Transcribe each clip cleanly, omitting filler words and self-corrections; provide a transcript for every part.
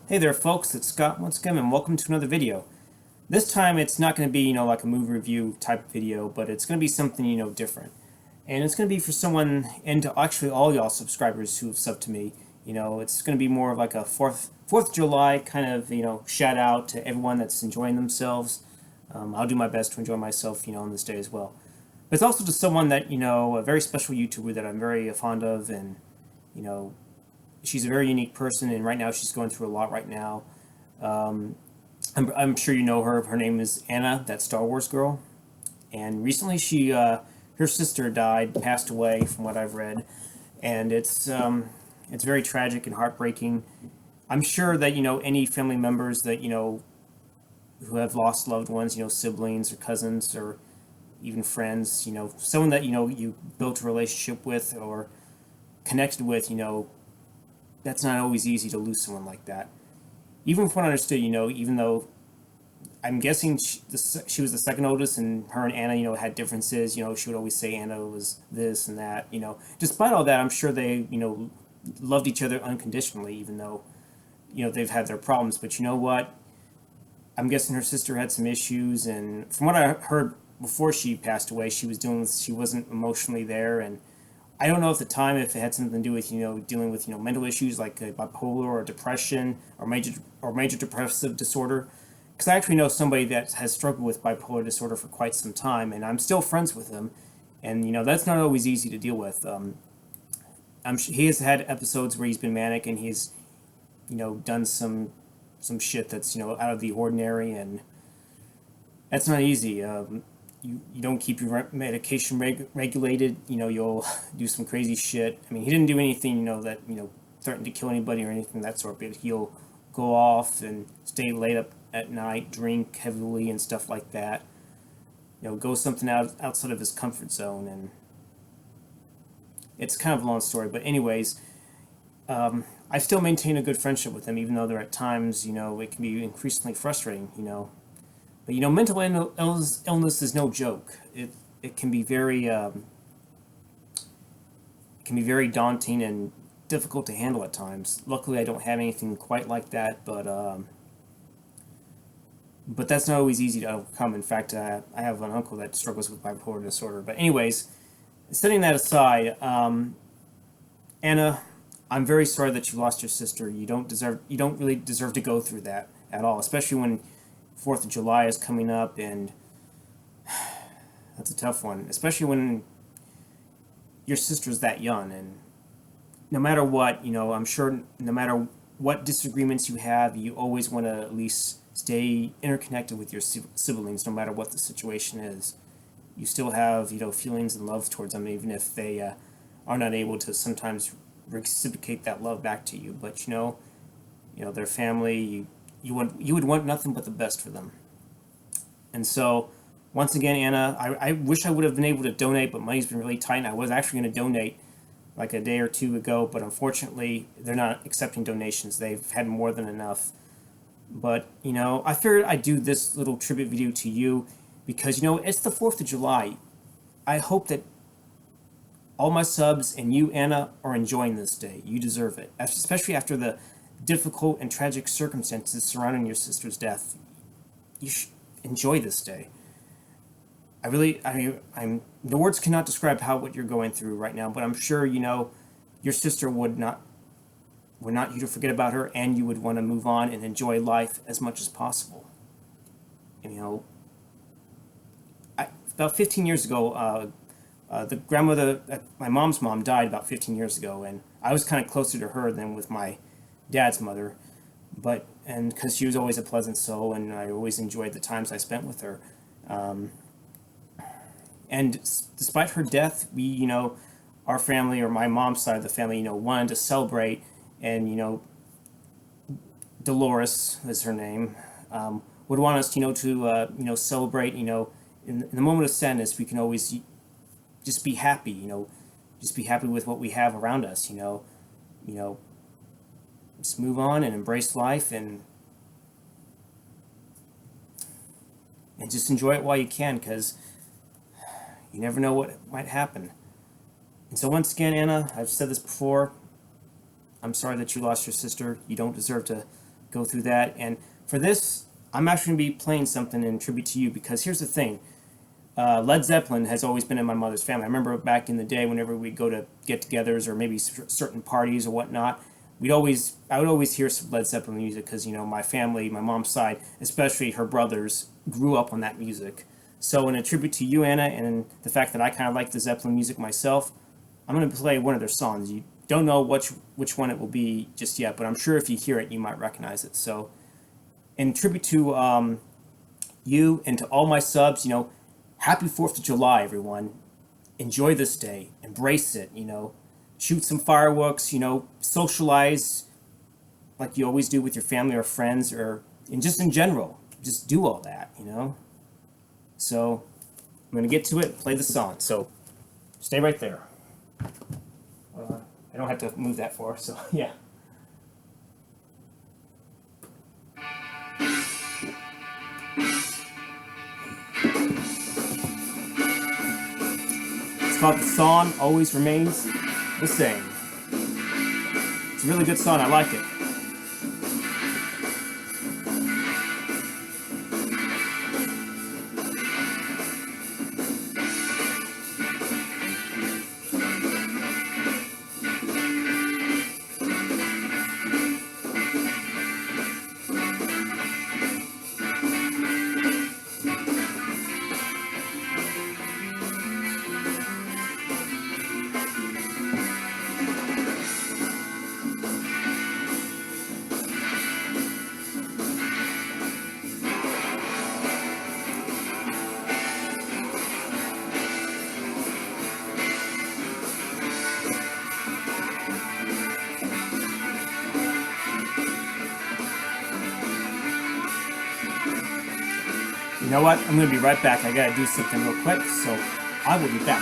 Hey there folks, it's Scott once again and welcome to another video. This time it's not going to be, like a movie review type video, but it's going to be something, different. And it's going to be for someone, and to actually all y'all subscribers who have subbed to me. It's going to be more of like a 4th of July kind of, shout out to everyone that's enjoying themselves. I'll do my best to enjoy myself, on this day as well. But it's also to someone that, a very special YouTuber that I'm very fond of, and, you know, she's a very unique person, and right now she's going through a lot right now. I'm sure you know her. Her name is Anna, that Star Wars girl. And recently, her sister died, passed away, from what I've read, and it's very tragic and heartbreaking. I'm sure that any family members that who have lost loved ones, siblings or cousins or even friends, someone that you built a relationship with or connected with, that's not always easy to lose someone like that. Even from what I understood, even though I'm guessing she was the second oldest, and her and Anna, had differences. She would always say Anna was this and that. Despite all that, I'm sure they, loved each other unconditionally, even though, they've had their problems. But you know what? I'm guessing her sister had some issues, and from what I heard before she passed away, she wasn't emotionally there, and I don't know at the time if it had something to do with dealing with mental issues like bipolar or depression or major depressive disorder. Because I actually know somebody that has struggled with bipolar disorder for quite some time, and I'm still friends with him, and that's not always easy to deal with. He has had episodes where he's been manic and he's done some shit that's out of the ordinary, and that's not easy. You don't keep your medication regulated, you'll do some crazy shit. I mean, he didn't do anything, that, threatened to kill anybody or anything of that sort, but he'll go off and stay late up at night, drink heavily and stuff like that. Go something outside of his comfort zone, and it's kind of a long story. But anyways, I still maintain a good friendship with him, even though there are at times, it can be increasingly frustrating. But mental illness is no joke. It can be very daunting and difficult to handle at times. Luckily, I don't have anything quite like that, but that's not always easy to overcome. In fact, I have an uncle that struggles with bipolar disorder. But anyways, setting that aside, Anna, I'm very sorry that you lost your sister. You don't really deserve to go through that at all, especially when 4th of July is coming up, and that's a tough one, especially when your sister's that young. And no matter what, I'm sure no matter what disagreements you have, you always want to at least stay interconnected with your siblings, no matter what the situation is. You still have, feelings and love towards them, even if they are not able to sometimes reciprocate that love back to you. But their family. You would want nothing but the best for them. And so, once again, Anna, I wish I would have been able to donate, but money's been really tight. And I was actually going to donate like a day or two ago, but unfortunately, they're not accepting donations. They've had more than enough. But, I figured I'd do this little tribute video to you because, it's the 4th of July. I hope that all my subs and you, Anna, are enjoying this day. You deserve it, especially after the difficult and tragic circumstances surrounding your sister's death. You should enjoy this day. The words cannot describe what you're going through right now, but I'm sure your sister would not you to forget about her, and you would want to move on and enjoy life as much as possible. And, about 15 years ago, the grandmother, my mom's mom, died about 15 years ago, and I was kind of closer to her than with my dad's mother, and because she was always a pleasant soul, and I always enjoyed the times I spent with her. And despite her death, our family, or my mom's side of the family, wanted to celebrate, and Dolores is her name, would want us, to celebrate, in the moment of sadness, we can always just be happy, just be happy with what we have around us, you know, just move on and embrace life, and just enjoy it while you can, because you never know what might happen. And so once again, Anna, I've said this before, I'm sorry that you lost your sister. You don't deserve to go through that. And for this, I'm actually going to be playing something in tribute to you because here's the thing. Led Zeppelin has always been in my mother's family. I remember back in the day, whenever we'd go to get-togethers or maybe certain parties or whatnot, I would always hear some Led Zeppelin music because my family, my mom's side, especially her brothers, grew up on that music. So in a tribute to you, Anna, and the fact that I kind of like the Zeppelin music myself, I'm going to play one of their songs. You don't know which one it will be just yet, but I'm sure if you hear it, you might recognize it. So in tribute to you and to all my subs, happy 4th of July, everyone. Enjoy this day. Embrace it, Shoot some fireworks, socialize like you always do with your family or friends and just in general. Just do all that. So I'm going to get to it, play the song. So stay right there. I don't have to move that far, so yeah. It's called The Song Always Remains the Same. It's a really good song. I like it. You know what? I'm going to be right back. I got to do something real quick, so I will be back.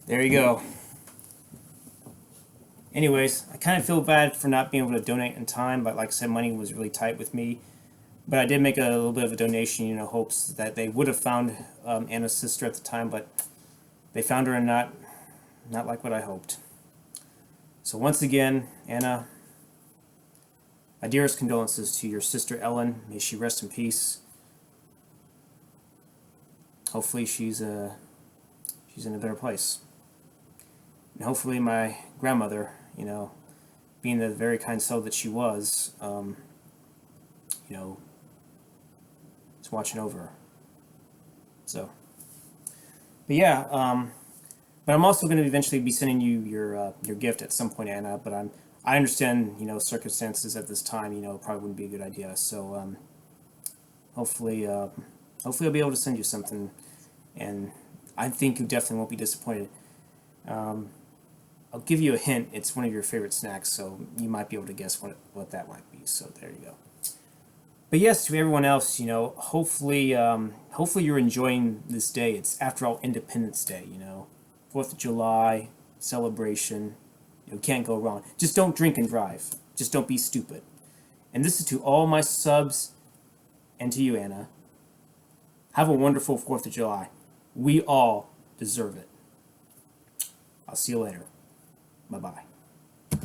There you go. Anyways, I kind of feel bad for not being able to donate in time, but like I said, money was really tight with me. But I did make a little bit of a donation, hopes that they would have found Anna's sister at the time, but they found her and not like what I hoped. So once again, Anna, my dearest condolences to your sister Ellen. May she rest in peace. Hopefully she's in a better place. And hopefully my grandmother, being the very kind soul that she was, is watching over her. So, but yeah, but I'm also going to eventually be sending you your gift at some point, Anna. But I understand, circumstances at this time, it probably wouldn't be a good idea. So, hopefully, hopefully I'll be able to send you something, and I think you definitely won't be disappointed. I'll give you a hint. It's one of your favorite snacks, so you might be able to guess what that might be. So there you go. But yes, to everyone else, hopefully, hopefully you're enjoying this day. It's, after all, Independence Day. 4th of July celebration. Can't go wrong. Just don't drink and drive. Just don't be stupid. And this is to all my subs and to you, Anna. Have a wonderful 4th of July. We all deserve it. I'll see you later. Bye-bye.